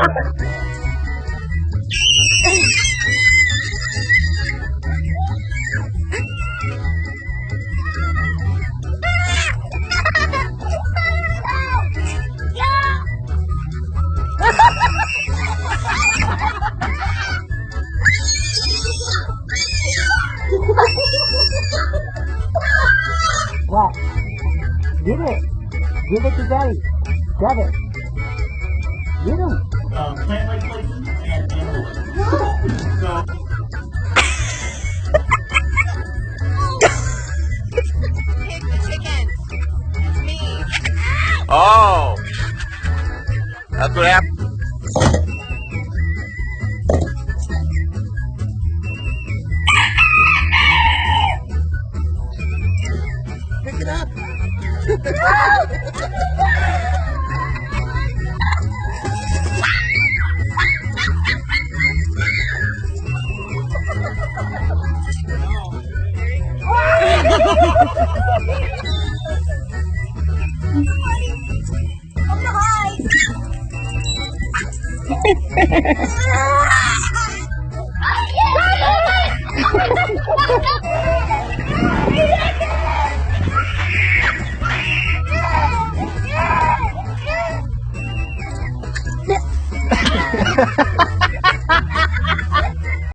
What? Give it. Give it to Daddy. Grab it. Get him. Plant-like places and animal. So. Pick the chickens. It's me. Oh! That's what happened. Pick it up. Ha ha ha!